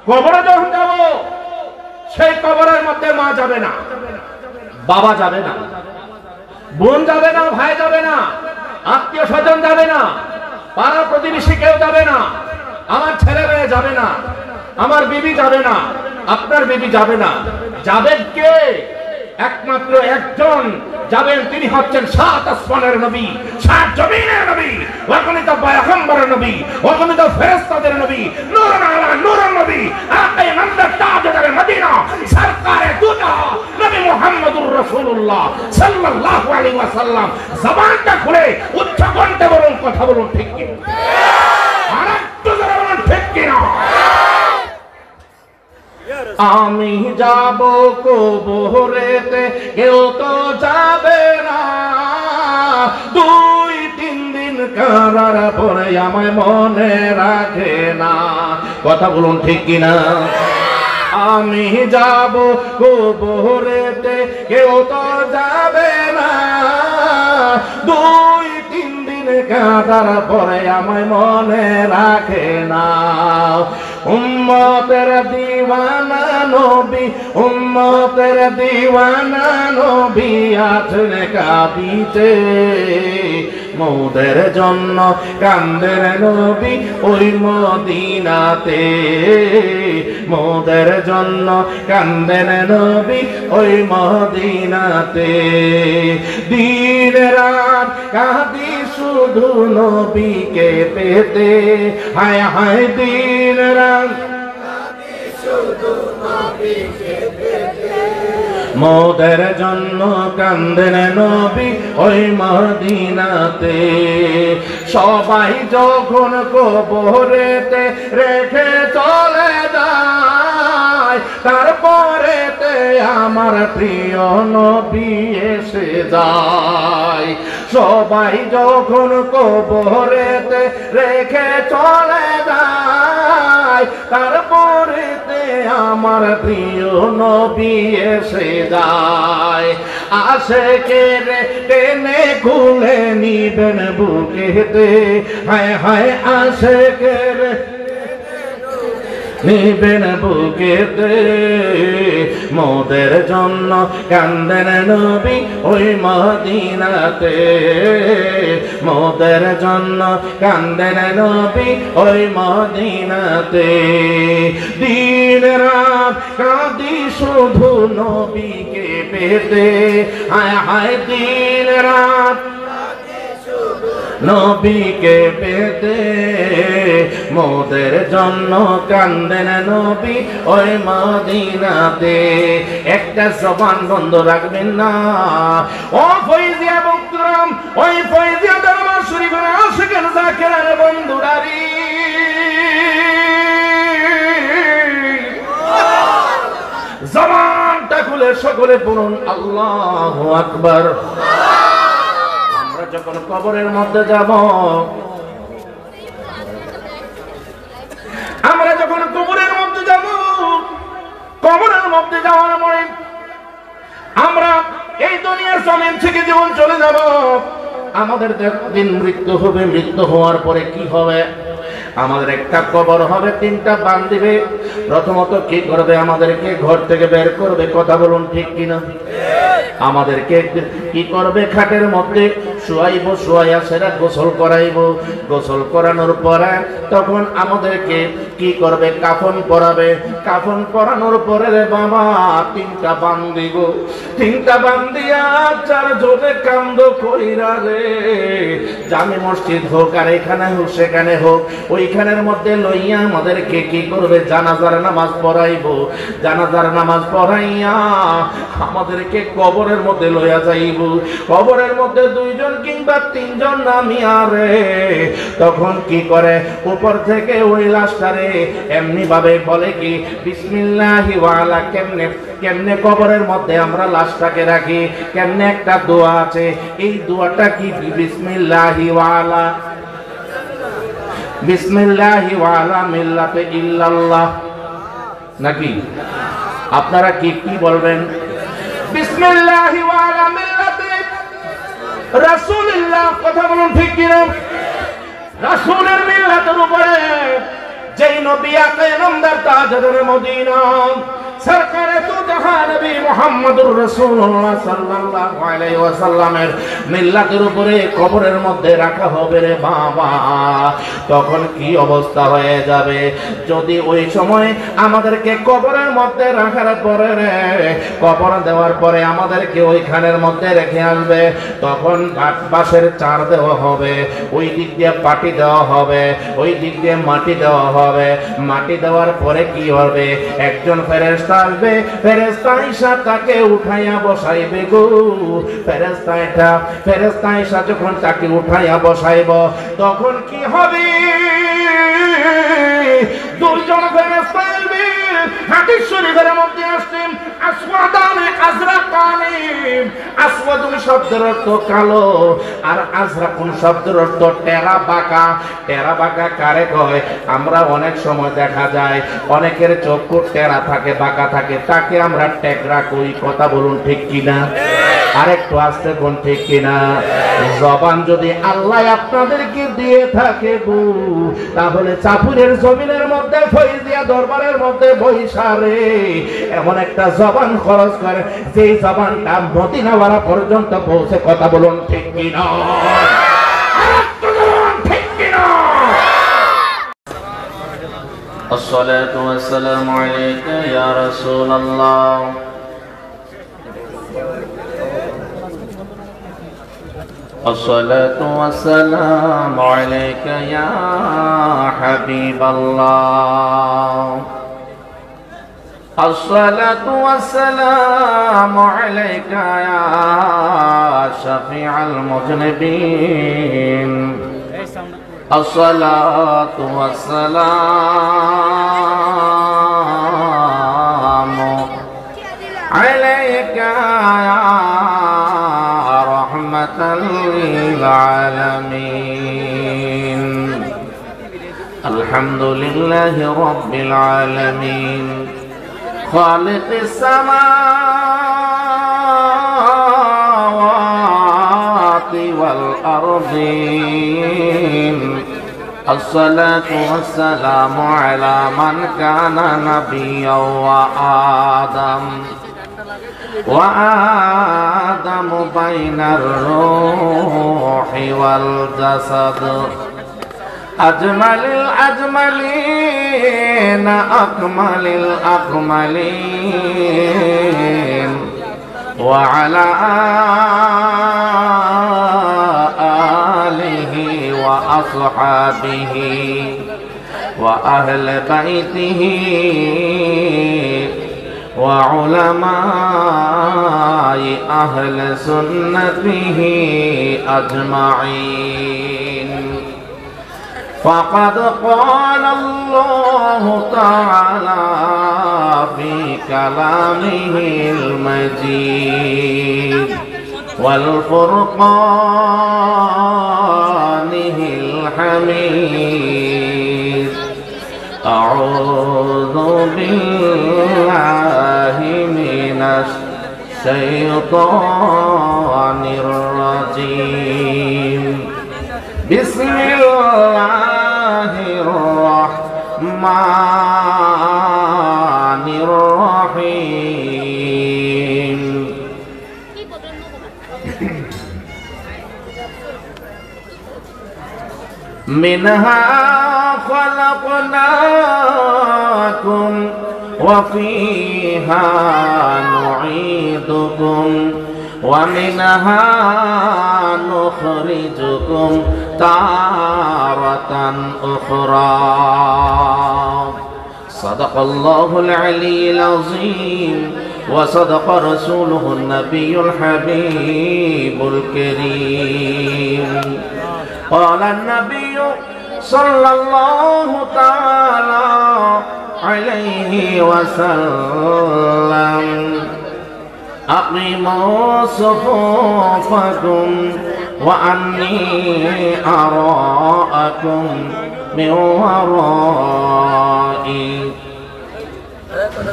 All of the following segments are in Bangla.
কবরে যখন যাব সেই কবরের মধ্যে মা যাবে না, বাবা যাবে না, বোন যাবে না, ভাই যাবে না, আত্মীয় স্বজন যাবে না, পাড়া প্রতিবেশী কেউ যাবে না, আমার ছেলে মেয়ে যাবে না, আমার বিবি যাবে না, আপনার বিবি যাবে না। যাবেন কে? একমাত্র একজন যাবেন, তিনি হচ্ছেন সাত আসমানের নবী, সাত জমিনের নবী, অগণিত পয়গম্বরের নবী, অগণিত ফেরেশতাদের নবী, নূরুন আলা নূরুন নবী, আকায়ে নামদার তাজদার মদিনা, সরকারে দুজাহা নবী মুহাম্মদুর রাসূলুল্লাহ সাল্লাল্লাহু আলাইহি ওয়াসাল্লাম। জবানটা খুলে উচ্চ কণ্ঠে বলুন, কথা বলুন, ঠিক কি? আরেকটু জোরে বলুন, ঠিক কি না? আমি যাব কবরেতে, কেউ তো যাবে না, 2-3 দিন কারার পরে আমায় মনে রাখে না। কথা বলুন, ঠিক কিনা? আমি যাব কবরেতে, কেউ তো যাবে না, 2-3 দিন কারার পরে আমায় মনে রাখে না। উম্মতের দিওয়ানা নবী, উম্মতের দিওয়ানা নবী আছেন কাঁদিতে, মোদের জন্য কান্দেন নবী ওই মদিনাতে, মোদের জন্য কান্দেন নবী ওই মদিনাতে। দিন রাত কাঁদি শুধু নবীকে পেতে, হায় হায় দিন রাত কাঁদি শুধু নবীকে পেতে, মোদের জন্য কান্দেন নবী ওই মদিনাতে। সবাই যখন কবরেতে রেখে চলে যায়, তারপরেতে আমার প্রিয় নবী এসে যায়। সবাই যখন কবরেতে রেখে চলে যায়, তারপরেতে আমার প্রিয় নবী এসে যায়। আশিকের টেনে খুলে নিবেন বুকেতে, হায় হায় আশিকের নিবেন বুকেতে, মোদের জন্য কান্দেন নবী ওই মদিনাতে, মোদের জন্য কান্দেন নবী ওই মদিনাতে। দিন রাত কাঁদি শুধু নবীকে পেতে, হায় হায় দিন রাত নবীকে পেতে, মোদের জন্য কান্দেন নবী ওই মদিনাতে। একটা জবান বন্ধ রাখবেন না। ও ফয়জিয়া বক্তরাম, ওই ফয়জিয়া দরবার শরীফের আশিকের জাকিরের বন্ধুরারি, জবানটা খুলে সকলে বলুন আল্লাহু আকবার। যখন কবরের মধ্যে যাব, আমরা যখন কবরের মধ্যে যাব, কবরের মধ্যে যাওয়ার পরে আমরা এই দুনিয়ার জমিন থেকে জীবন চলে যাব। আমাদের দিন মৃত্যু হবে, মৃত্যু হওয়ার পরে কি হবে? আমাদের একটা কবর হবে, 3টা বান দিবে। প্রথমত কি করবে? আমাদেরকে ঘর থেকে বের করবে। কথা বলুন, ঠিক কিনা? আমাদেরকে কি করবে? খাটের মধ্যে শুয়াইব, শুয়াইয়া সেটা গোসল করাইব। গোসল করানোর পরে তখন আমাদেরকে কি করবে? কাফন পরাবে। কাফন পরানোর পরে রে বাবা 3টা বান দিব। 3টা বান দিয়া 4 জনে কান্দ কইরা রে, জামে মসজিদ হোক আর এখানে হোক সেখানে হোক, ওইখানের মধ্যে লইয়া আমাদেরকে কি করবে? জানাজার নামাজ পড়াইব। জানাজার নামাজ পড়াইয়া আমাদেরকে কবরের মধ্যে লইয়া যাইব। কবরের মধ্যে 2 জন কিংবা 3 জন নামিয়া রে, তখন কি করে? উপর থেকে ওই লাশটারে এমনি ভাবে বলে কি বিসমিল্লাহি ওয়ালা। কেমনে কেমনে কবরের মধ্যে আমরা লাশটাকে রাখি? কেমনে একটা দোয়া আছে, এই দোয়াটা কি? বিসমিল্লাহি ওয়ালা, বিসমিল্লাহি ওয়ালা মিল্লাতে ইল্লাল্লাহ, নাকি? আপনারা কি কি বলবেন? বিসমিল্লাহি ওয়ালা মিল্লাতে রাসূলুল্লাহ। কথা বলুন, ঠিক কিনা? রাসূলের মিল্লাতের উপরে যেই নবী আকে নামদার তাজদার মদিনা সরকারে তো জাহান নবী মুহাম্মদুর রাসূলুল্লাহ সাল্লাল্লাহু আলাইহি ওয়াসাল্লামের মিল্লাতের উপরে কবরের মধ্যে রাখা হবে রে বাবা, তখন কি অবস্থা হয়ে যাবে যদি ওই সময় আমাদেরকে কবরের মধ্যে রাখার পরে রে কবর দেওয়ার পরে আমাদেরকে ওইখানের মধ্যে রেখে আসবে, তখন বাঁশের চার দেওয়া হবে, ওই দিক দিয়ে পাটি দেওয়া হবে, ওই দিক দিয়ে মাটি দেওয়া হবে, মাটি দেওয়ার পরে কি হবে একজন ফেরেশতা আসবে, ফেরেশতা আয়েশা তাকে উঠাইয়া বসাইবে গো, ফেরেশতা আয়েশা যখন তাকে উঠাইয়া বসাইব তখন কি হবে দুইজন ফেরেশতা আসবে। হাদিস শরীফের মধ্যে আসছে আসওয়াদানে আজরাকানি, আসওয়াদুন শব্দের অর্থ কালো আর আজরাকুন শব্দের অর্থ টেরা বাঁকা। টেরা বাঁকা কারে কয়? আমরা অনেক সময় দেখা যায় অনেকের চক্ষু টেরা থাকে বাঁকা থাকে, তাকে আমরা টেকরা কই। কথা বলুন ঠিক কিনা? আরেকটু আসতে কোন ঠিক কিনা? জবান যদি আল্লাহ আপনাদেরকে দিয়ে থাকে গো, তাহলে চাপুরের জমিনের মধ্যে ফয়জিয়া দরবারের মধ্যে বৈশারে এমন একটা জবান খরচ করে যে জবানটা মদিনাওয়ালা পর্যন্ত পৌঁছে। কথা বলুন ঠিক কিনা? ঠিক কিনা? الصلاة والسلام عليك يا رسول الله الصلاة والسلام عليك يا حبيب الله الصلاة والسلام عليك يا شفيع المذنبين الصلاة والسلام عليك يا رحمة للعالمين الحمد لله رب العالمين خالق السماوات والأرضين الصلاة والسلام على من كان نبيا وآدم بين الروح والجسد أجمل الأجملين أكمل الأكملين وعلى آله وأصحابه وأهل بيته وعلماء أهل سنته أجمعين. فقد قال الله تعالى في كلامه المجيد والفرقانه الحميد أعوذ بالله من الشيطان الرجيم بسم الله الرحمن الرحيم منها خلقناكم وفيها نعيدكم ومنها نخرجكم تارة أخرى صدق الله العلي العظيم وصدق رسوله النبي الحبيب الكريم. قال النبي صلى الله تعالى عليه وسلم أقيموا صفوفكم وأني أراءكم من ورائي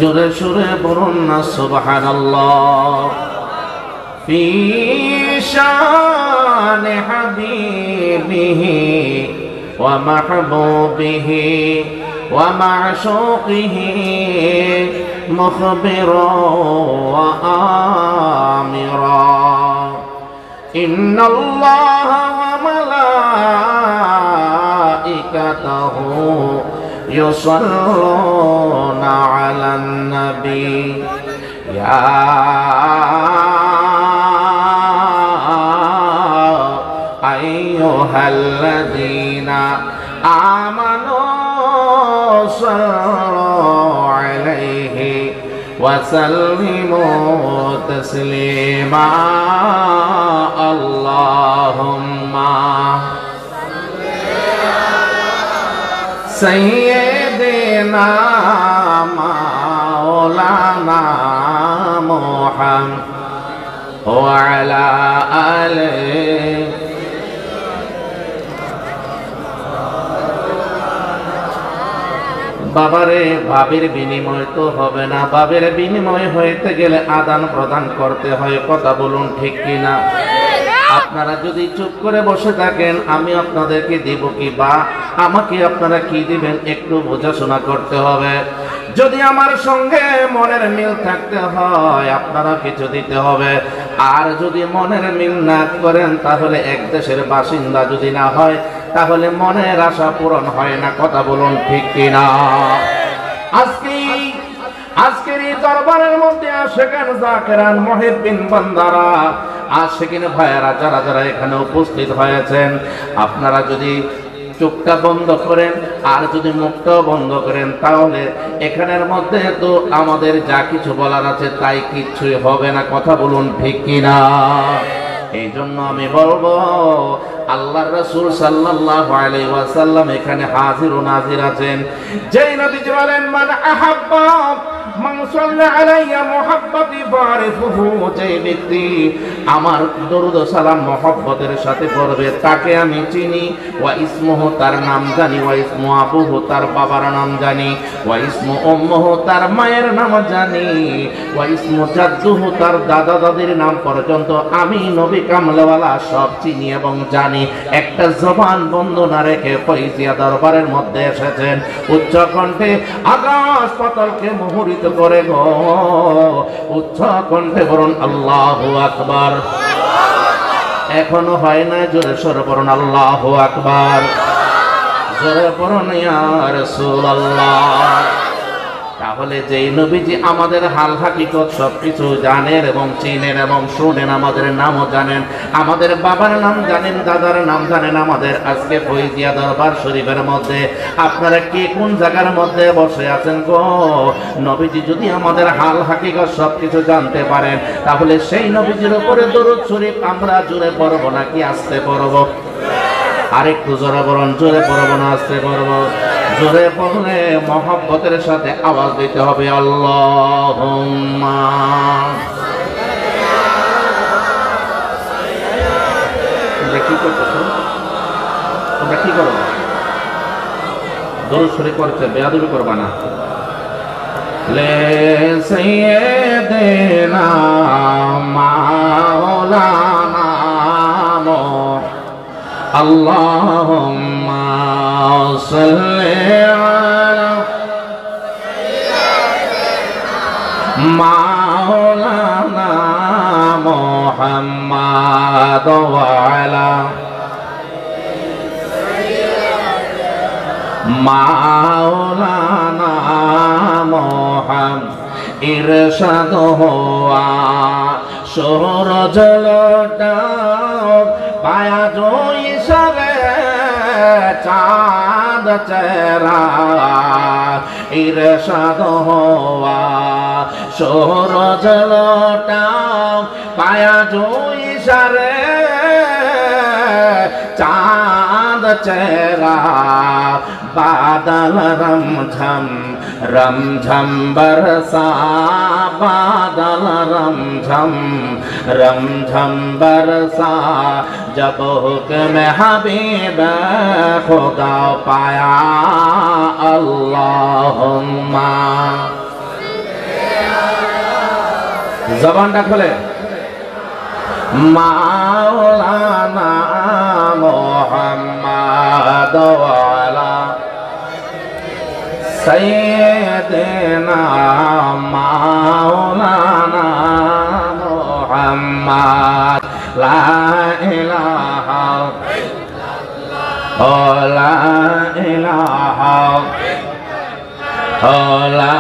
জোরে সুরে বলুন না সুবহানাল্লাহ। ফি শান হাবিবিহি ওয়া মাহবুবিহি ومعشوقه مخبرا وآمرا إن الله وملائكته يصلون على النبي يا أيها الذين آمنوا صلوا عليه وسلموا تسليما اللهم سيدنا مولانا محمد وعلى آله বাবারে ভাবের বিনিময় তো হবে না, ভাবের বিনিময় হইতে গেলে আদান প্রদান করতে হয়, কথা বলুন ঠিক কিনা? আপনারা যদি চুপ করে বসে থাকেন আমি আপনাদেরকে দিব কি, বা আমাকে আপনারা কি দিবেন একটু বোঝাশোনা করতে হবে। যদি আমার সঙ্গে মনের মিল থাকতে হয় আপনারা কিছু দিতে হবে, আর যদি মনের মিল না করেন তাহলে এক দেশের বাসিন্দা যদি না হয় তাহলে মনের আশা পূরণ হয় না, কথা বলুন ঠিক কিনা? আজকের এই দরবারের মধ্যে আশিকান জাকিরান মুহিব্বিন বান্দারা আশিকিন ভাইয়েরা যারা যারা এখানে উপস্থিত হয়েছেন, আপনারা যদি চোখটা বন্ধ করেন আর যদি মুখটাও বন্ধ করেন তাহলে এখানের মধ্যে তো আমাদের যা কিছু বলার আছে তাই কিছুই হবে না, কথা বলুন ঠিক কিনা? এই জন্য আমি বলবো আল্লাহর রাসূল সাল্লাল্লাহু আলাইহি ওয়াসাল্লাম এখানে হাজির ও নাজির আছেন। যেই নবীজি বলেন মান আহাব্বা মান সাল্লা আলাইয়া মুহাব্বতি ফারিফুহু, যেই ব্যক্তি আমার দরুদ ও সালাম মহব্বতের সাথে পড়বে তাকে আমি চিনি, ওয়া ইসমুহু তার নাম জানি, ওয়া ইসমু আবুহু তার বাবার নাম জানি, ওয়া ইসমু উম্মুহু তার মায়ের নাম জানি, ওয়া ইসমু জাদ্দুহু তার দাদা দাদির নাম পর্যন্ত আমি নবী কামলেওয়ালা সব চিনি এবং জানি। একটা জবান বন্ধ না রেখে ফয়জিয়া দরবারের মধ্যে এসেছেন, উচ্চ কণ্ঠে আকাশ পাতালকে মুহুরিত করে গো উচ্চ কণ্ঠে বলুন আল্লাহু আকবার। এখনো হয় না, জোরে সরে বলুন আল্লাহু আকবার, জোরে বলুন ইয়া রাসূলুল্লাহ। তাহলে যেই নবীজি আমাদের হাল হাকিকত সবকিছু জানেন এবং চিনেন এবং শুনেন, আমাদের নামও জানেন, আমাদের বাবার নাম জানেন, দাদার নাম জানেন, আমাদের আজকে ফয়জিয়া দরবার শরীফের মধ্যে আপনারা কে কোন জায়গার মধ্যে বসে আছেন গো, নবীজি যদি আমাদের হাল হাকিকত সবকিছু জানতে পারেন তাহলে সেই নবীজির উপরে দরুদ শরীফ আমরা জোরে পড়ব নাকি আস্তে পড়ব? আরেকটু জোরে বলুন, জোরে পড়ব না আস্তে পড়ব? জোরে পড়লে মহব্বতের সাথে আওয়াজ দিতে হবে আল্লাহুম্মা। তোমরা কি করতেছ? তোমরা কি করো? দরুদ শরীফ পড়তে বেয়াদবি করবা না। লে সাইয়্যিদিনা মাওলানা আল্লাহুম্মা সাল্লি আলা মাওলানা মুহাম্মাদ ওয়া আলা মাওলানা মুহাম্মাদ ইরশাদ হুয়া সূরজ লটাও পায়া জোই সরে চাঁদ চেরা ইরশাদ হুয়া সূরজ লটাও পায়া জোই সরে চাঁদ চেরা বাদল রমঝম रमझम बरसा बादल रमझम बरसा जब हुक्म हबीब खुदा पाया अल्लाहुम्मा। जबानটা खोले माওলানা মুহাম্মদ ওয়ালা سيدنا مولانا محمد لا إله لا إله لا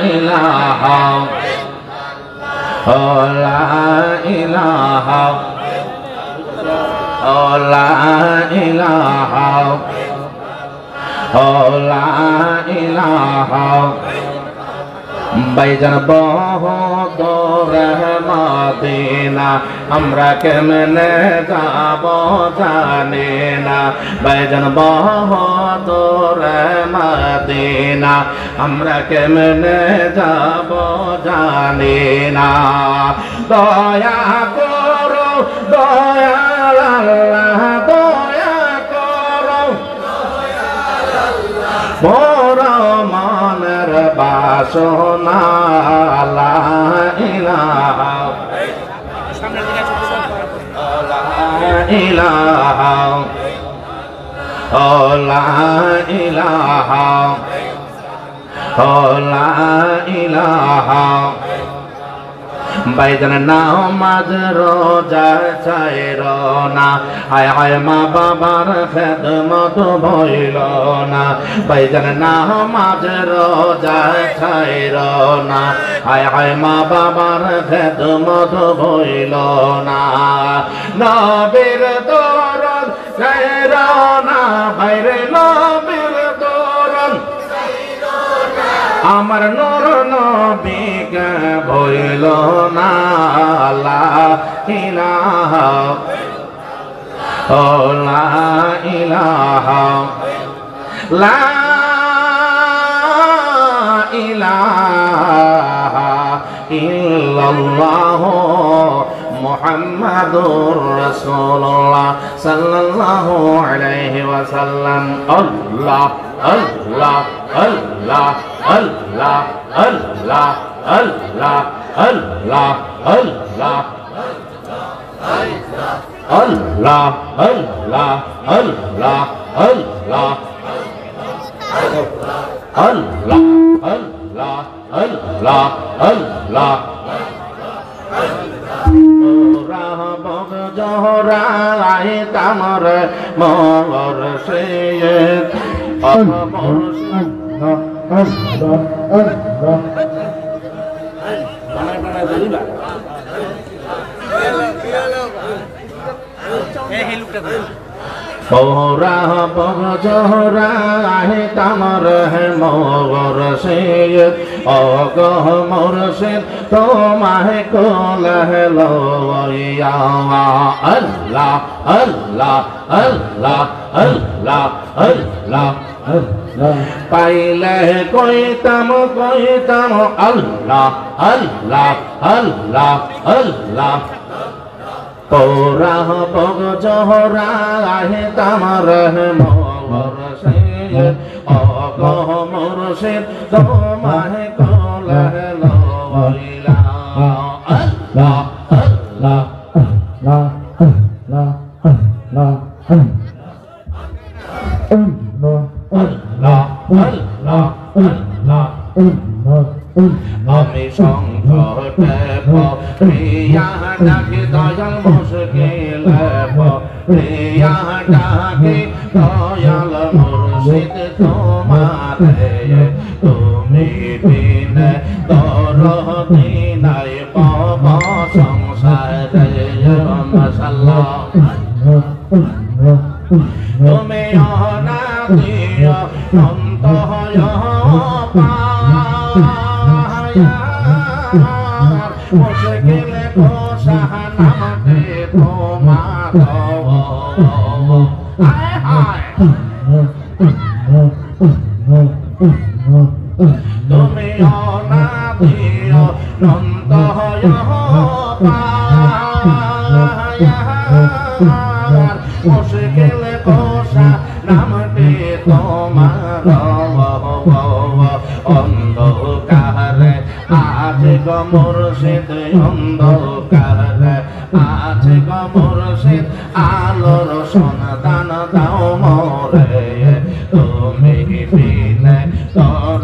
إله لا إله لا إله لا إله ভাইজান বহুদূর মদিনা আমরা কেমনে যাব জানি না ভাইজান বহুদূর মদিনা আমরা কেমনে যাব জানি না দয়া করো দয়াল আল্লাহ দয়া করো মনের বাসনা লা ইলাহা ইলাহা লা ইলাহা লা ইলাহা ভাইজান নামাজ রোজা চাইর না হায় হায় মা বাবার খেদমত ভইল না ভাইজান নামাজ রোজা চাইর না হায় হায় মা বাবার খেদমত ভইল না নবীর দরদ চাইর না ভাইরে নবীর দরদ আমার নূর নবীকে ভইল না লা ইলাহা লা ইলাহা লা ইলাহা ইল্লাল্লাহ মুহাম্মাদুর রাসূলুল্লাহ সাল্লাল্লাহু আলাইহি ওয়াসাল্লাম আল্লাহ আল্লাহ আল্লাহ আল্লাহ আল্লাহ আল্লাহ আল্লাহ আল্লাহ আল্লাহ আল্লাহ আল্লাহ আল্লাহ আল্লাহ আল্লাহ আল্লাহ আল্লাহ রাহবগ জহরা আই তামর মগর সে ওরা বজরা আহে তামর হে মগর সে অগহ মোরশিদ তোমাহে কোলহ লইয়া আল্লাহ আল্লাহ আল্লাহ আল্লাহ আল্লাহ পাইলে কইতাম কইতাম আল্লাহ আল্লাহ আল্লাহ আল্লাহ পৌরাহ বগ জহরা আহে তামর মগর সে অগহ মোরশিদ তোমাহে কোলহ লইলা আল্লাহ আল্লাহ আল্লাহ আল্লাহ আল্লাহ আল্লাহ আল্লাহ আল্লাহ আমি সংকটে প্রিয়া ডাকে দয়াল মুশকিল প্রিয়া ডাকে দয়াল মুর্শিদ তোমারে তুমি বিনে দরদি নাই পাব সংসারে মাশাআল্লাহ তুমি অনাদি অন্তঃ মুশকিল কোশা নামে তোমার হায় হায় তুমি অনাদি অনন্ত মুশকিল কোশা নামে তোমার অন্ধকারে আজ গো মুর্শিদ অন্ধকারে আজ গো মুর্শিদ আলোর সন্ধান দাও মোরে তুমি বিনে তোর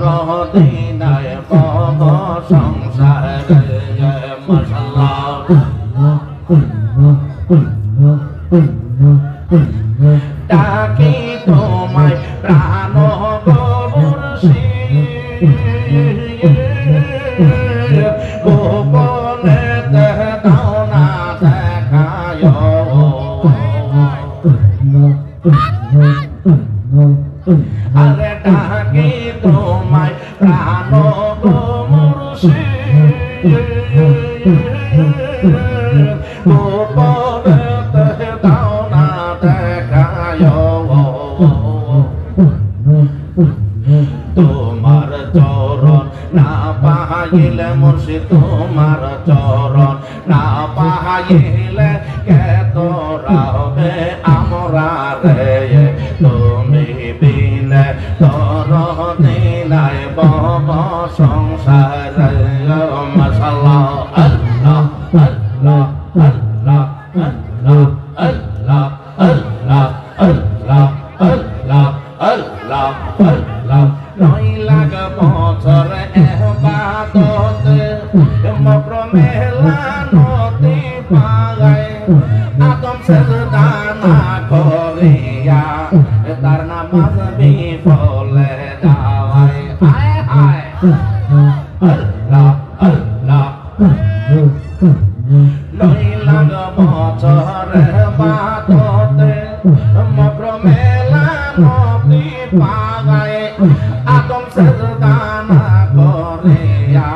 সংসারে মাশাআল্লাহ ডাকি তোমায় প্রাণ বর্ষি গোপনে দাও না দেখায় আরে ডাকি তোমায় প্রাণ বর্ষি গোপনে দাও না দেখায় তোমার চরণ না পাইলে মুর্শিদ তোমার চরণ না পাইলে কে তোরাবে আমরা রে তুমি বিনে তোর দিনায় বব সংসার মাশাআল্লাহ আল্লাহ আল্লাহ আল্লাহ আল্লাহ আল্লাহ আল্লাহ আল্লাহ আল্লাহ আল্লাহ আল্লাহ নয় লাখ বছর ইবাদত মগ্র মেলা নদী পাগায় আদম সেজদা না করিয়া তার নামাজ বিফলে যাওয়ায় হায় হায় আল্লাহ আল্লাহ নয় লাখ বছর ইবাদত মগ্র মেলা নদী পাগায় আদম সেজদা না করিয়া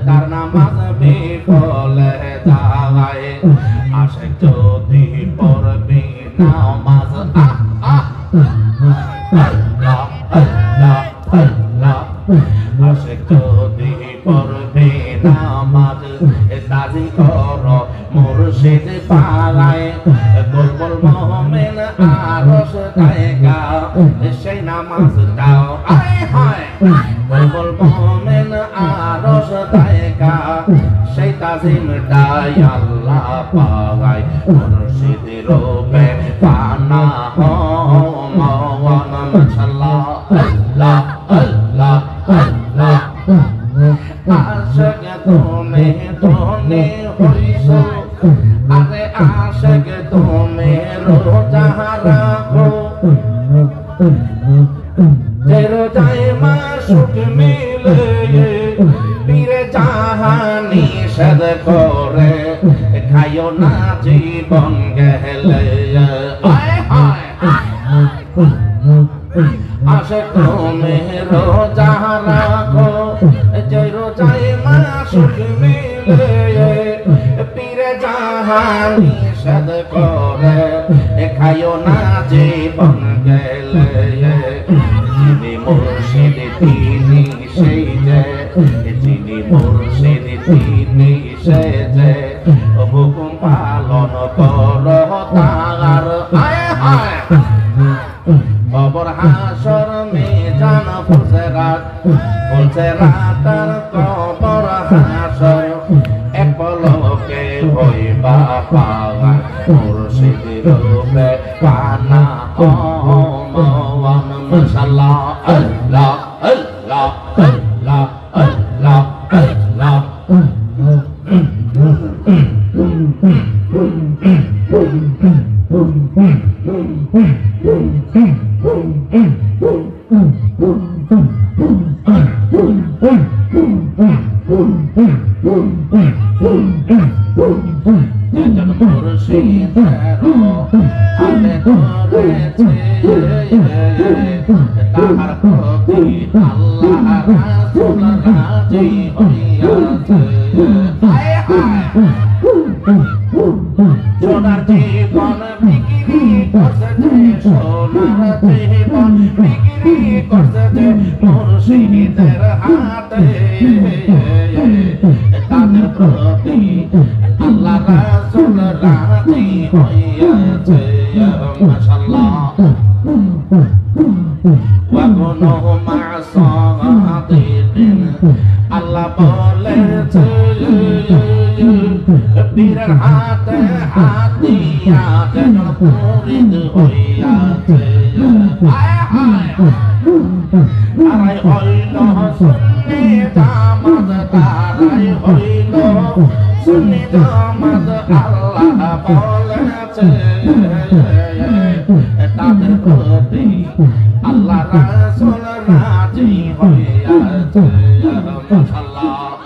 তার নামাজ বিফলে যাওয়ায় আশিক যদি পড়বি নামাজ আল্লাহ আল্লাহ আল্লাহ আশিক যদি পড়বি নামাজ তাজি কর মুর্শিদ পালায় বুলবুল মুমিন আরশ গায়গা সেই নামাজ দাও আয় হায় বুলবুল মুমিন আরশ গায়গা সেই তাজিম দাই আল্লাহ পাওয়ায় মুর্শিদ রূপে পানা হো মওয়ান মাশাআল্লাহ আল্লাহ আল্লাহ আল্লাহ আশক তুমি তুমি হইছো আরে আশক তুমি রোজা রাখো যে রোজায় মাসুক মিলে পীরে জাহানি নিষেধ করে খাইও না জীবন গেলে আয় হায় আশে তুমি রোজা রাখো যে রোজায় মাসুক মিলে পীরে জাহান নিষেধ করে খাইও না জীবন গেলে যিনি মুর্শিদ তিনি সেই যে যিনি মুর্শিদ তিনি সেই যে হুকুম পালন করো তার আয় হায় কবর হাসর মিজান ফুলছে রাতার কবর হাসর এক পলকে হইবা পাওয়া মুর্শিদ রূপে পানা মওয়ান মাশাআল্লাহ আল্লাহ আল্লাহ আল্লাহ আল্লাহ আল্লাহ তাহার প্রতি আল্লাহ রাসূল রাজি হইয়াছে আয় হায় সোনার জীবন বিক্রি করছে সোনার জীবন বিক্রি করছে মুর্শিদের হাতে তাদের প্রতি আল্লাহ রাসূল রাজি হইয়াছে মাশাআল্লাহ وكنوا مع الصادقين الله বলেছে পীরের হাতে হাত দিয়া যেন মুরিদ হইয়াছে হায় হায় তারাই হইল সুন্নি জামাত তারাই হইল সুন্নি জামাত আল্লাহ বলেছে তাদের প্রতি আল্লাহ রাসূল রাজি হইয়াছে মাশাআল্লাহ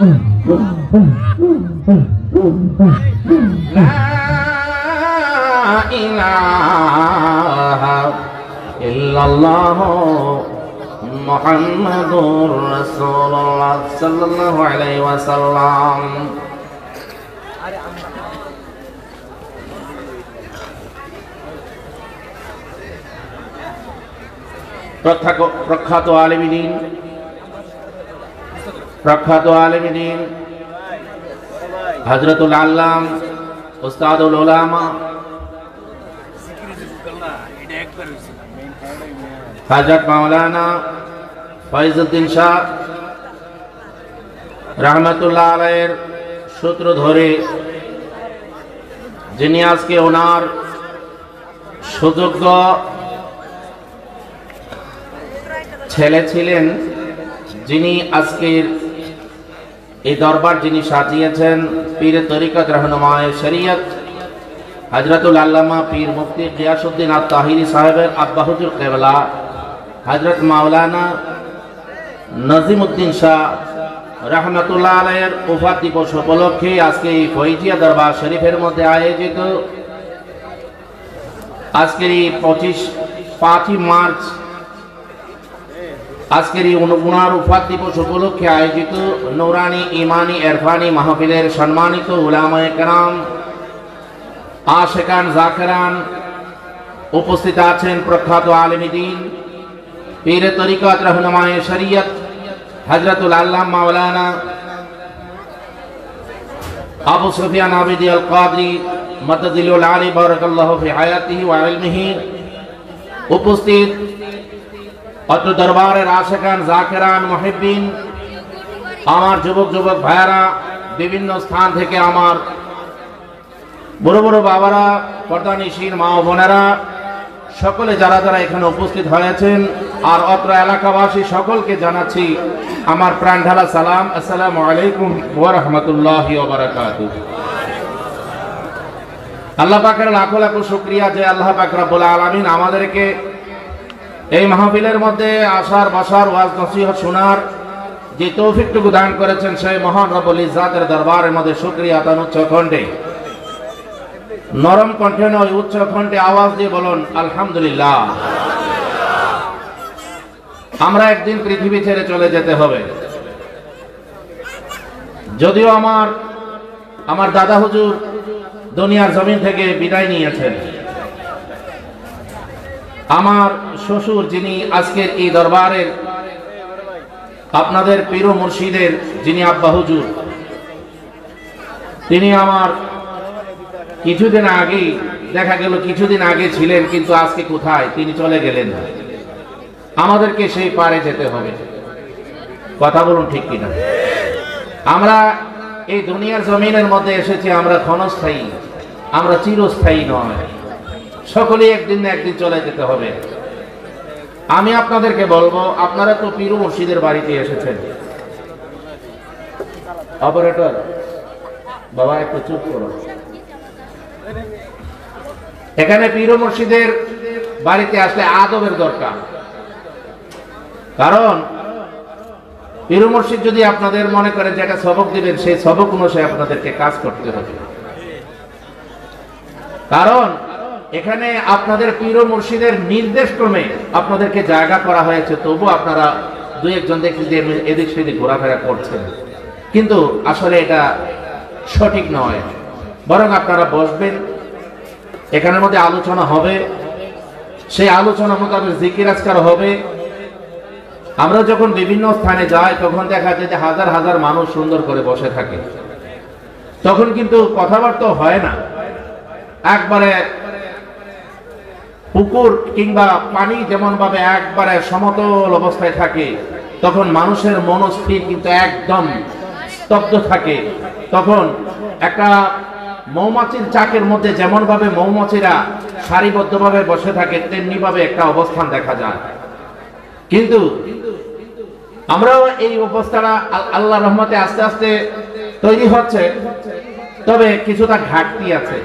লা ইলাহা ইল্লাল্লাহ মুহাম্মাদুর রাসূলুল্লাহ সাল্লাল্লাহু আলাইহি ওয়াসাল্লাম। প্রখ্যাত আলেম দ্বীন হযরতুল আল্লাম উস্তাদুল উলামা হযরত মাওলানা ফয়জউদ্দিন শাহ রাহমাতুল্লাহ আলাইহির সূত্র ধরে যিনি আজকে ওনার সুযোগ্য ছেলে ছিলেন, যিনি আজকের এই দরবার যিনি সাজিয়েছেন, পীরে তরিকত রহনুমায়ে শরীয়ত হযরতুল আল্লামা পীর মুফতি গিয়াসউদ্দিন আত-তাহিরি সাহেবের আব্বা হুজুর কিবলা হযরত মাওলানা নাজিমউদ্দিন শাহ রাহমাতুল্লাহ আলাইহির ওফাত দিবস উপলক্ষে আজকে এই ফয়জিয়া দরবার শরীফের মধ্যে আয়োজিত আজকের এই 5ই মার্চ আজকের এই ওনার ওফাত দিবস উপলক্ষে আয়োজিত নূরানি ইমানি ইরফানি মাহফিলের সম্মানিত উলামায়ে কেরাম, আশিকান জাকিরান উপস্থিত আছেন। প্রখ্যাত আলেম দ্বীন পীরে তরিকত রহনুমায়ে শরীয়ত হযরতুল আল্লামা মাওলানা আবু সুফিয়ান আবিদি আল কাদরি মাদাদিলুল আলী বারাকাল্লাহু ফি হায়াতিহি ওয়া ইলমিহি উপস্থিত অত্র দরবারের আশিকান জাকিরান মুহিব্বিন, আমার যুবক ভাইয়ারা, বিভিন্ন স্থান থেকে আমার বড় বড় বাবারা, পর্দানিশীন মা ও বোনেরা, সকলে যারা যারা এখানে উপস্থিত হয়েছেন, আর অত্র এলাকাবাসী সকলকে জানাচ্ছি আমার প্রাণ ঢালা সালাম। আসসালামু আলাইকুম ওয়া রাহমাতুল্লাহি ওয়া বারাকাতুহু। আল্লাহ পাকের লাখো লাখো শুকরিয়া যে আল্লাহ পাক রব্বুল আলামিন আমাদেরকে এই মাহফিলের মধ্যে আসার বসার ওয়াজ নসিহত শোনার যে তৌফিকটুকু দান করেছেন, সেই মহান রব্বুল ইজ্জাতের দরবারের মধ্যে শুকরিয়া তান উচ্চ কণ্ঠে, নরম কণ্ঠে নয় উচ্চ কণ্ঠে আওয়াজ দিয়ে বলুন আলহামদুলিল্লাহ। আমরা একদিন পৃথিবী ছেড়ে চলে যেতে হবে। যদিও আমার দাদা হুজুর দুনিয়ার জমিন থেকে বিদায় নিয়েছেন, আমার শ্বশুর যিনি আজকের এই দরবারের আপনাদের পীর ও মুর্শিদের যিনি আব্বা হুজুর, তিনি আমার কিছুদিন আগেই দেখা গেল কিছুদিন আগে ছিলেন, কিন্তু আজকে কোথায় তিনি চলে গেলেন। আমাদেরকে সেই পারে যেতে হবে। কথা বলুন ঠিক কিনা? আমরা এই দুনিয়ার জমিনের মধ্যে এসেছি, আমরা ক্ষণস্থায়ী, আমরা চিরস্থায়ী নয়। সকলেই একদিন না একদিন চলে যেতে হবে। আমি আপনাদেরকে বলবো, আপনারা তো পীর ও মুর্শিদের বাড়িতে এসেছেন। অপারেটর বাবা একটু চুপ করো। এখানে পীর ও মুর্শিদের বাড়িতে আসলে আদবের দরকার। কারণ পীর ও মুর্শিদ যদি আপনাদের মনে করেন যে একটা সবক দিবেন, সেই সবক অনুযায়ী আপনাদেরকে কাজ করতে হবে। কারণ এখানে আপনাদের পীর ও মুর্শিদের নির্দেশ ক্রমে আপনাদেরকে জায়গা করা হয়েছে, তবু আপনারা দুই একজন দেখি যে এদিক সেদিক ঘোরাফেরা করছেন, কিন্তু আসলে এটা সঠিক নয়। বরং আপনারা বসবেন, এখানের মধ্যে আলোচনা হবে, সেই আলোচনা মোতাবেক জিকির আজকার হবে। আমরা যখন বিভিন্ন স্থানে যাই তখন দেখা যায় যে হাজার হাজার মানুষ সুন্দর করে বসে থাকে, তখন কিন্তু কথাবার্তা হয় না। একবারে পুকুর কিংবা পানি যেমন ভাবে একবারে সমতল অবস্থায় থাকে, তখন মানুষের মনস্থির কিন্তু একদম স্তব্ধ থাকে। তখন একটা মৌমাছির চাকের মধ্যে যেমন ভাবে মৌমাছিরা সারিবদ্ধভাবে বসে থাকে তেমনি ভাবে একটা অবস্থান দেখা যায়, কিন্তু আমরাও এই অবস্থাটা আল্লাহর রহমতে আস্তে আস্তে তৈরি হচ্ছে, তবে কিছুটা ঘাটতি আছে।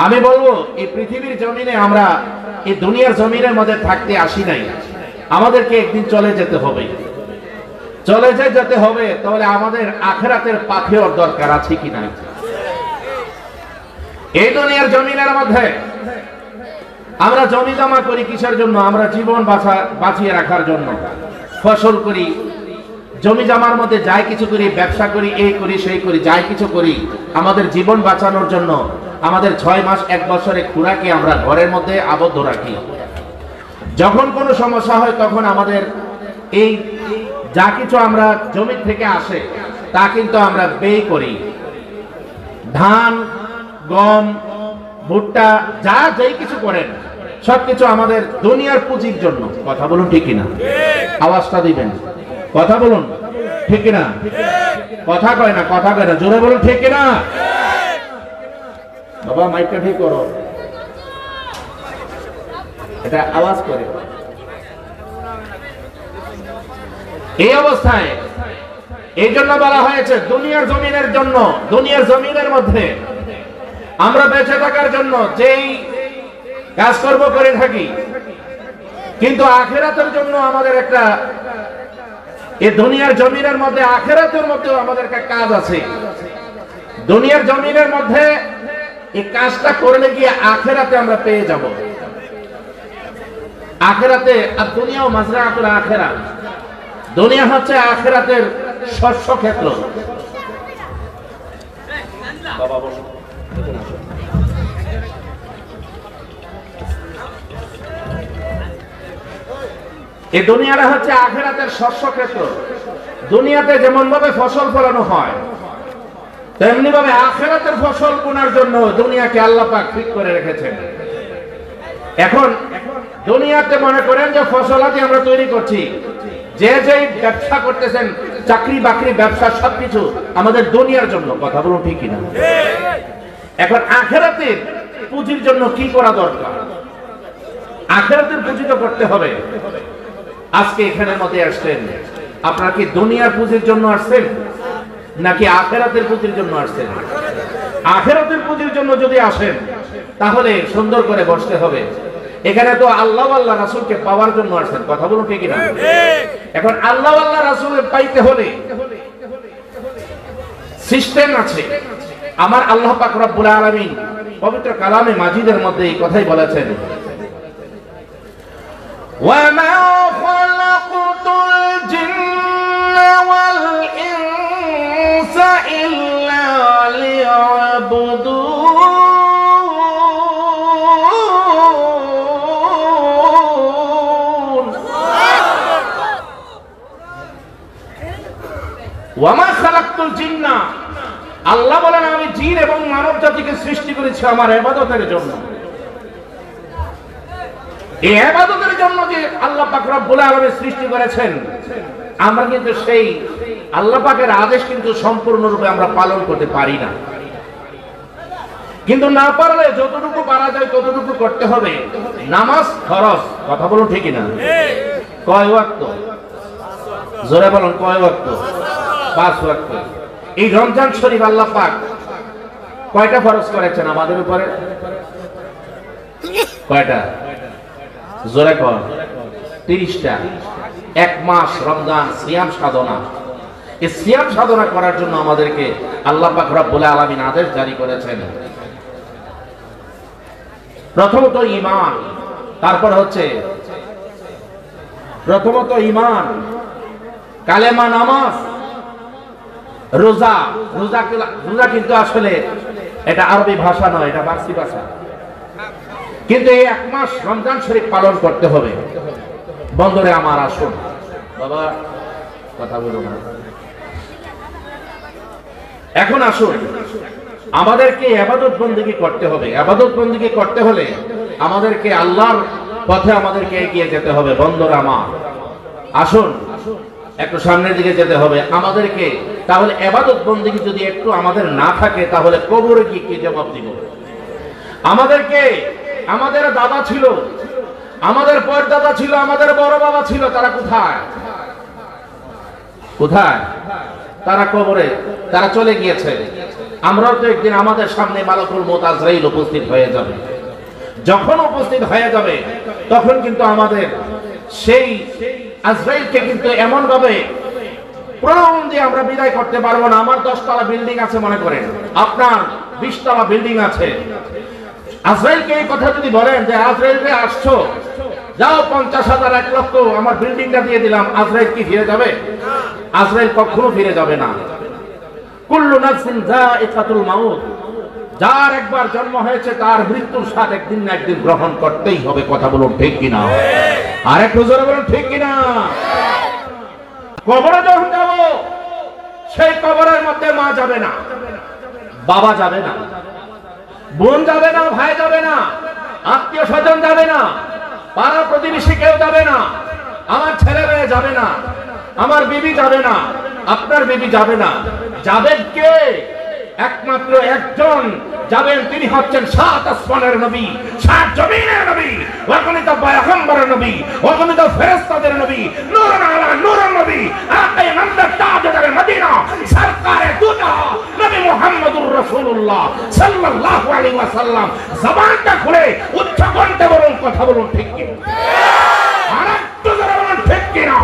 আমি বলবো এই পৃথিবীর জমিনে আমরা এই দুনিয়ার জমিনের মধ্যে থাকতে আসি নাই, আমাদেরকে একদিন চলে যেতে হবে। চলে যেতে হবে, তাহলে আমাদের আখিরাতের পাথের দরকার আছে কিনা। এই দুনিয়ার জমিনের মধ্যে আমরা জমি জমা করি কিসের জন্য? আমরা জীবন বাঁচিয়ে রাখার জন্য। ফসল করি, জমি জমার মধ্যে যাই কিছু করি, ব্যবসা করি, এই করি সেই করি, যাই কিছু করি আমাদের জীবন বাঁচানোর জন্য। আমাদের 6 মাস 1 বছরের খোরাকে আমরা ঘরের মধ্যে আবদ্ধ রাখি। যখন কোনো সমস্যা হয় তখন আমাদের এই যা কিছু আমরা জমি থেকে আসে তা কিন্তু আমরা ব্যয় করি। ধান, গম, ভুট্টা যা যেই কিছু করেন সবকিছু আমাদের দুনিয়ার পুঁজির জন্য। কথা বলুন ঠিক কিনা? আওয়াজটা দিবেন, কথা বলুন ঠিক কিনা? কথা কয় না, কথা কয় না, জোরে বলুন ঠিক কিনা? বাবা মাইকটা ঠিক করো, এটা আওয়াজ করে। এই অবস্থায় এই জন্য বলা হয়েছে দুনিয়ার জমিনের জন্য, দুনিয়ার জমিনের মধ্যে আমরা বেঁচে থাকার জন্য যেই কাজকর্ম করে থাকি, কিন্তু আখিরাতের জন্য আমাদের একটা, এই দুনিয়ার জমিনের মধ্যে আখিরাতের মধ্যেও আমাদের একটা কাজ আছে। দুনিয়ার জমিনের মধ্যে এই কাজটা করলে গিয়ে আখিরাতে আমরা পেয়ে যাব। আখিরাতে আর দুনিয়াও মাজরাতুল আখিরাত, দুনিয়া হচ্ছে আখিরাতের শস্য ক্ষেত্র। বাবা বসো। এই দুনিয়াটা হচ্ছে আখিরাতের শস্য ক্ষেত্র। দুনিয়াতে যেমন ভাবে ফসল ফলানো হয় তেমনি ভাবে আখিরাতের ফসল বোনার জন্য দুনিয়াকে আল্লাহ পাক ঠিক করে রেখেছেন। এখন দুনিয়াতে মনে করেন যে ফসলাদি আমরা তৈরি করছি, যে যে ব্যবসা করতেছেন, চাকরি বাকরি ব্যবসা সবকিছু আমাদের দুনিয়ার জন্য। কথা বলুন ঠিক কিনা? এখন আখিরাতের পুঁজির জন্য কি করা দরকার? আখিরাতের পুঁজি তো করতে হবে। আজকে এখানের মধ্যে আসছেন, আপনারা কি দুনিয়ার পুঁজির জন্য আসছেন নাকি আখিরাতের পুঁজির জন্য আসছেন? আখিরাতের পুঁজির জন্য যদি আসেন তাহলে সুন্দর করে বসতে হবে। এখানে তো আল্লাহ আল্লাহ রাসূলকে পাওয়ার জন্য আসছেন। কথা বলুন ঠিক কিনা? এখন আল্লাহ আল্লাহ রাসূলকে পাইতে হলে সিস্টেম আছে। আমার আল্লাহ পাক রব্বুল আলামিন পবিত্র কালামে মাজিদের মধ্যে এই কথাই বলেছেন, وَمَا خَلَقْتُ الْجِنَّ وَالْإِنسَ إِلَّا لِيَعْبُدُونِ وَمَا خَلَقْتُ الْجِنَّ, আল্লাহ বলেন আমি জিন এবং মানব জাতিকে সৃষ্টি করেছি আমার ইবাদতের জন্য। এই ইবাদতের জন্য যে আল্লাহ পাক রব্বুল আলামিন সৃষ্টি করেছেন, আমরা কিন্তু সেই আল্লাহ পাকের আদেশ কিন্তু সম্পূর্ণরূপে আমরা পালন করতে পারি না। কিন্তু না পারলে যতটুকু পারা যায় ততটুকু করতে হবে। নামাজ ফরজ। কথা বলুন ঠিক না? কয় ওয়াক্ত? জোরে বলুন কয় ওয়াক্ত? 5 ওয়াক্ত। এই রমজান শরীফ আল্লাহ পাক কয়টা ফরজ করেছেন আমাদের উপরে? কয়টা? জোরে কর। 30টা। 1 মাস রমজান সিয়াম সাধনা। এই সিয়াম সাধনা করার জন্য আমাদেরকে আল্লাহ পাক রব্বুল আলামিন আদেশ জারি করেছেন। প্রথমত ঈমান, তারপর হচ্ছে প্রথমত ঈমান, কালেমা, নামাজ, রোজা। রোজা কিন্তু আসলে এটা আরবি ভাষা নয়, এটা ফার্সি ভাষা। কিন্তু এই 1 মাস রমজান শরীফ পালন করতে হবে। বন্ধুরে আমার আসুন, বাবা কথা বলো না, এখন আসুন আমাদেরকে ইবাদত বন্দেগী করতে হবে। ইবাদত বন্দেগী করতে হলে আমাদেরকে আল্লাহর পথে আমাদেরকে এগিয়ে যেতে হবে। বন্ধুরা আমার আসুন একটু সামনের দিকে যেতে হবে। আমাদেরকে তাহলে ইবাদত বন্দেগী যদি একটু আমাদের না থাকে তাহলে কবরে কি জবাব দিব? আমাদের দাদা ছিল, আমাদের পরদাদা ছিল, আমাদের বড় বাবা ছিল, তারা কোথায়? তারা কবরে, তারা চলে গিয়েছে। আমরাও তো একদিন আমাদের সামনে মালাকুল মউত আজরাইল উপস্থিত হয়ে যাবে। যখন উপস্থিত হয়ে যাবে তখন কিন্তু আমাদের সেই আজরাইলকে কিন্তু এমন ভাবে প্রণাম দিয়ে আমরা বিদায় করতে পারবো না। আমার 10 তলা বিল্ডিং আছে মনে করেন, আপনার 20 তলা বিল্ডিং আছে। আজরাইলকে এই কথা যদি বলেন যে আজরাইল রে আসছো, যাও 50,000 1 লক্ষ আমার বিল্ডিংটা দিয়ে দিলাম, আজরাইল কি ফিরে যাবে? আজরাইল কখনো ফিরে যাবে না। কুল্লু নাফসিন যায়িকাতুল মাউত, যার একবার জন্ম হয়েছে তার মৃত্যুর স্বাদ একদিন না একদিন গ্রহণ করতেই হবে। কথা বলুন ঠিক কিনা? আর একটু জোরে বলুন ঠিক কিনা? কবরে যখন যাব, সেই কবরের মধ্যে মা যাবে না, বাবা যাবে না, বোন যাবে না, ভাই যাবে না, আত্মীয় স্বজন যাবে না, পাড়া প্রতিবেশী কেউ যাবে না, আমার ছেলে মেয়ে যাবে না, আমার বিবি যাবে না, আপনার বিবি যাবে না। যাবেন কে? একমাত্র একজন যাবেন, তিনি হচ্ছেন 7 আসমানের নবী, 7 জমিনের নবী, অগণিত পয়গম্বরের নবী, অগণিত ফেরেশতাদের নবী, নূরুন আলা নূরুন নবী, আকায়ে নামদার তাজদার মদিনা, সরকারে দুজা নবী মুহাম্মদুর রাসূলুল্লাহ সাল্লাল্লাহু আলাইহি ওয়াসাল্লাম। জবানটা খুলে উচ্চ কণ্ঠে বলুন, কথা বলুন ঠিক কি? আর একটু জোরে বলুন ঠিক কি না?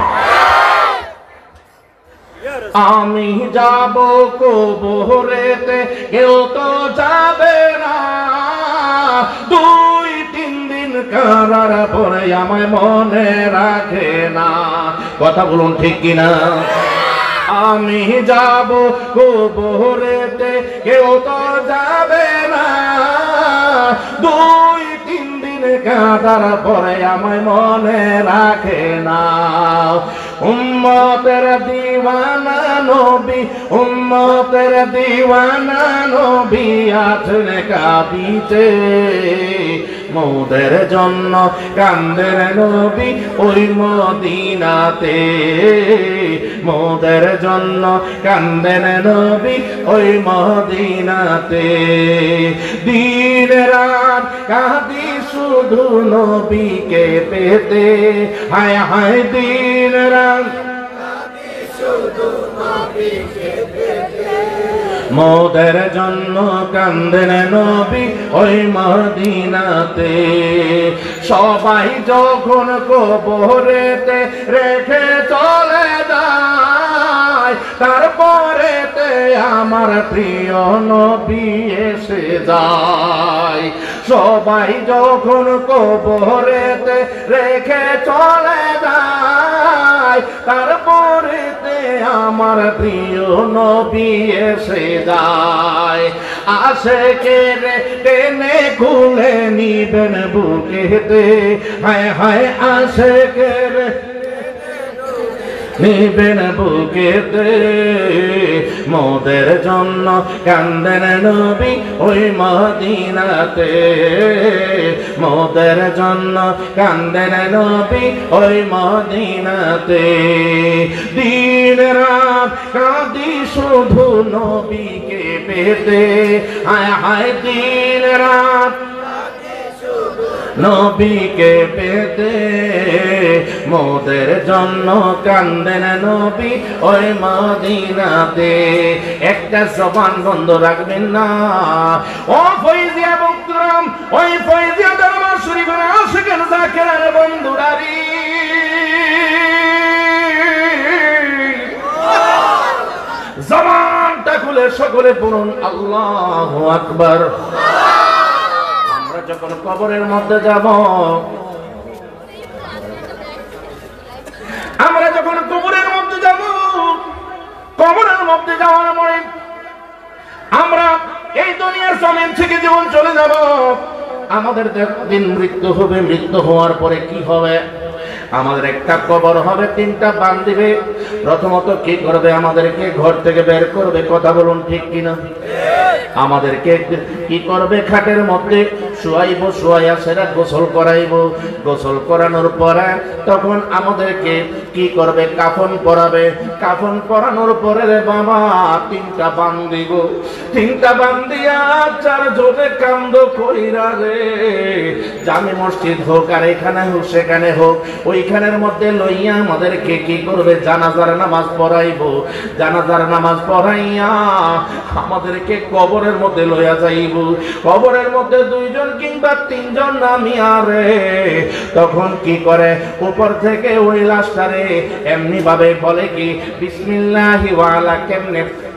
আমি যাব কবরেতে, কেউ তো যাবে না, 2-3 দিন কারার পরে আমায় মনে রাখে না। কথা বলুন ঠিক কিনা? আমি যাব কবরেতে, কেউ তো যাবে না, 2-3 দিন কারার পরে আমায় মনে রাখে না। উম্মতের দিওয়ানা নবী, উম্মতের দিওয়ানা নবী আছেন কাঁদিতে, মোদের জন্য কান্দের নবী ওই মদিনাতে, মোদের জন্য কান্দেন নবী ওই মদিনাতে। দিন রাত কাঁদি শুধু নবীকে পেতে, হায় হায় দিন রাত কাঁদি শুধু নবীকে পেতে, মোদের জন্য কান্দেন নবী ওই মদিনাতে। সবাই যখন কবরেতে রেখে চলে যায়, তারপরেতে আমার প্রিয় নবী এসে যায়। সবাই যখন কবরেতে রেখে চলে যায়, তারপরেতে আমার প্রিয় নবী এসে যায়। আশিকের টেনে খুলে নিবেন বুকেতে, হায় হায় আশিকের নিবেন বুকেতে, মোদের জন্য কান্দেন নবী ওই মদিনাতে, মোদের জন্য কান্দেন নবী ওই মদিনাতে। দিন রাত কাঁদি শুধু নবীকে পেতে, হায় হায় দিন রাত নবীকে পেতে, মোদের জন্য কান্দেন নবী ওই মদিনাতে। একটা জবান বন্ধ রাখবেন না। ও ফয়জিয়া বন্ধুরাম, ওই ফয়জিয়া দরবার শরীফের আশিকের যাকেরার বন্ধুরারি, জবানটা খুলে সকলে পড়ুন আল্লাহু আকবার। যখন কবরের মধ্যে যাব, আমরা যখন কবরের মধ্যে যাব, কবরের মধ্যে যাওয়ার পরে আমরা এই দুনিয়ার জমিন থেকে জীবন চলে যাব। আমাদের দিন মৃত্যু হবে। মৃত্যু হওয়ার পরে কি হবে? আমাদের একটা কবর হবে, 3টা বান দিবে। প্রথমত কি করবে? আমাদেরকে ঘর থেকে বের করবে। কথা বলুন ঠিক কিনা? আমাদেরকে কি করবে? খাটের মধ্যে শুয়াইয়া সেটা গোসল করাইব। গোসল করানোর পরে তখন আমাদেরকে কি করবে? কাফন পরাবে। কাফন পরানোর পরে রে বাবা 3টা বান দিব। 3টা বান দিয়া 4 জনে কান্দ কইরা রে, জামে মসজিদ হোক আর এখানে হোক সেখানে হোক, ওইখানের মধ্যে লইয়া আমাদেরকে কি করবে? জানাজার নামাজ পড়াইব। জানাজার নামাজ পড়াইয়া আমাদেরকে কবরের মধ্যে লইয়া যাইব। কবরের মধ্যে 2 জন কিংবা 3 জন নামিয়া রে, তখন কি করে? উপর থেকে ওই লাশটারে এমনি ভাবে বলে কি বিসমিল্লাহি ওয়ালা।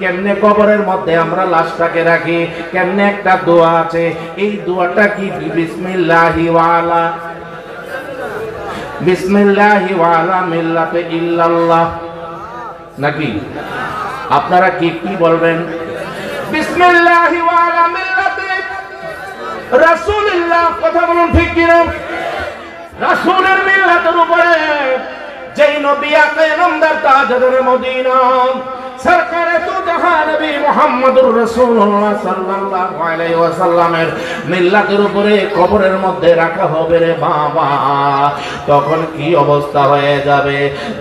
কেমনে কবরের মধ্যে আমরা লাশটাকে রাখি? কেমনে একটা দোয়া আছে, এই দোয়াটা কি? বিসমিল্লাহি ওয়ালা, বিসমিল্লাহি ওয়ালা মিল্লাতে ইল্লাল্লাহ, নাকি আপনারা কি কি বলবেন? বিসমিল্লাহি ওয়ালা মিল্লাতে রাসূলুল্লাহ। কথা বলুন ঠিক কিনা? রাসূলের মিল্লাতের উপরে যেই নবী আকে নামদার তাজদার মদিনা সরকারে তো জাহান নবী মুহাম্মদুর রাসূলুল্লাহ সাল্লাল্লাহু আলাইহি ওয়াসাল্লামের মিল্লাতের উপরে কবরের মধ্যে রাখা হবে রে বাবা, তখন কি অবস্থা হয়ে যাবে?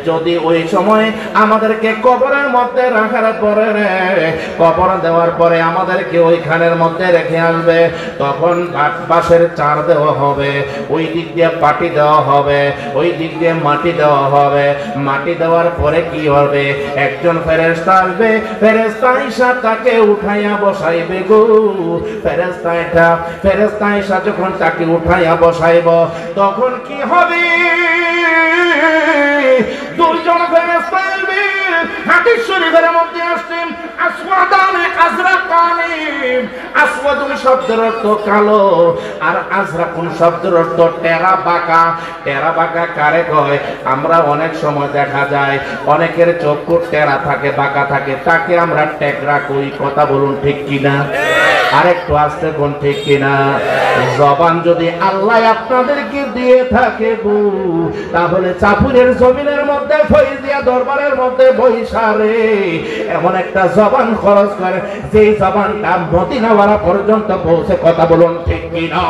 যদি ওই সময় আমাদেরকে কবরের মধ্যে রাখার পরে রে, কবর দেওয়ার পরে আমাদেরকে ওইখানের মধ্যে রেখে আসবে, তখন বাঁশের চার দেওয়া হবে, ওই দিক দিয়ে পাটি দেওয়া হবে, ওই দিক দিয়ে মাটি দেওয়া হবে। মাটি দেওয়ার পরে কি হবে? একজন ফেরেশতা আসবে, ফেরেশতা এসে তাকে উঠাইয়া বসাইবে গো। ফেরেশতা এসে যখন তাকে উঠাইয়া বসাইব, তখন কি হবে? 2 জন ফেরেশতা আসবে। হাদিস শরীফের মধ্যে আসছে আসওয়াদানে আজরাকানে। আসওয়াদুন শব্দের অর্থ কালো, আর আজরাকুন শব্দের অর্থ টেরা বাঁকা। টেরা বাঁকা কারে কয়? আমরা অনেক সময় দেখা যায় অনেকের চক্ষু টেরা থাকে, বাঁকা থাকে, তাকে আমরা টেকরা কই। কথা বলুন ঠিক কিনা? আরেকটু আস্তে কোন ঠিক কিনা? জবান যদি আল্লাহ আপনাদেরকে দিয়ে থাকে গো, তাহলে চাপুরের জমিনের মধ্যে ফয়জিয়া দরবারের মধ্যে বৈশারে এমন একটা জবান খরচ করে যেই জবানটা মদিনাওয়ালা পর্যন্ত পৌঁছে। কথা বলুন ঠিক কিনা?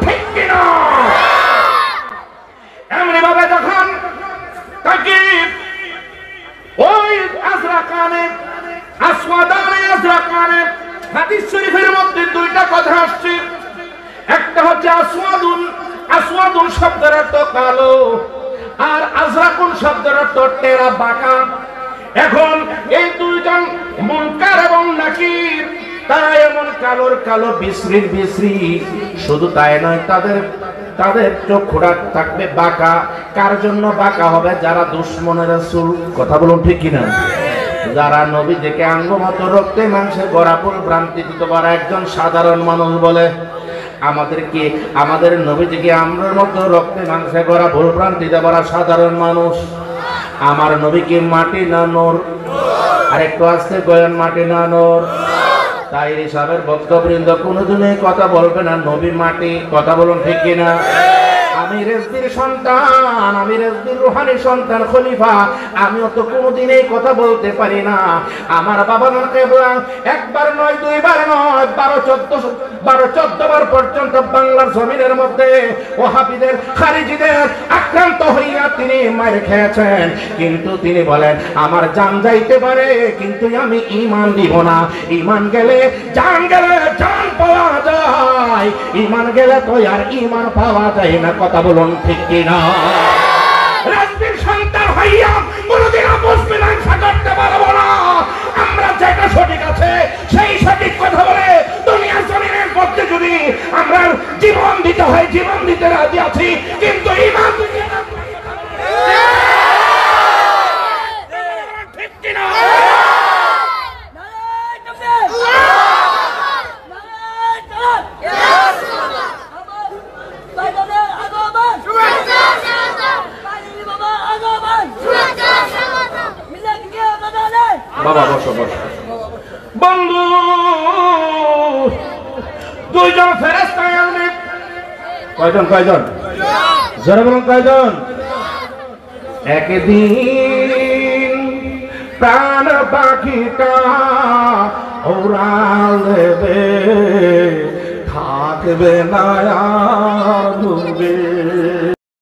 ঠিক কিনা? এমনি ভাবে যখন তাকে ওই আজরাকানে আসওয়াদানে আজরাকানে, হাদিস শরীফের মধ্যে 2টা কথা আসছে। একটা হচ্ছে আসওয়াদুন শব্দের অর্থ কালো, আর আজরাকুন শব্দের অর্থ টেরা বাঁকা। এখন এই 2 জন মুনকার এবং নাকির, তারা এমন কালোর কালো, বিশ্রীর বিশ্রী। শুধু তাই নয়, তাদের চক্ষুটা থাকবে বাঁকা। কার জন্য বাঁকা হবে? যারা দুশমনের রাসূল। কথা বলুন ঠিক কিনা? যারা নবীজিকে আঙ্গমত রক্তে মাংসে গড়াপুর ভ্রান্তি দিতে পারা একজন সাধারণ মানুষ বলে, আমাদের নবীজিকে আমরার মতো রক্তে মাংসে গড়া ভুল ভ্রান্তি দিতে পারা সাধারণ মানুষ। আমার নবীকে মাটি না নূর? আর একটু আসতে গয়ান, মাটি না নূর? তাই সাহেবের ভক্তবৃন্দ কোনোদিনই কথা বলবে না নবী মাটি। কথা বলুন ঠিক কিনা? আমি রেজবির সন্তান, আমি রেজবির রুহানি সন্তান খলিফা, আমিও তো কোনোদিনই কথা বলতে পারি না। আমার বাবা কেবলা একবার নয়, 2 বার নয়, 12-14 বার পর্যন্ত বাংলার জমিনের মধ্যে ওহাবীদের, খারিজিদের আক্রান্ত হইয়া তিনি মার খেয়েছেন। কিন্তু তিনি বলেন আমার জান যাইতে পারে, কিন্তু আমি ঈমান দিব না। ঈমান গেলে জান, গেলে জান পাওয়া যায়, ঈমান গেলে তো আর ঈমান পাওয়া যায় না। কথা বলুন ঠিক কিনা? রাজবীর সন্তান হইয়া কোনদিন আপোষ মীমাংসা করতে পারবো না। আমরা যেটা সঠিক আছে সেই সঠিক কথা বলে দুনিয়ার জমিনের মধ্যে যদি আমরা জীবন দিতে হয়, জীবন দিতে রাজি আছি, কিন্তু ঈমান ঠিক কিনা? বাবা বসো বসো। বন্ধু, 2 জন ফেরেশতা আসবে। কয়জন? জোরে বলুন কয়জন? একদিন প্রাণ পাখিটা উড়াল দেবে, থাকবে না আর ভুগে।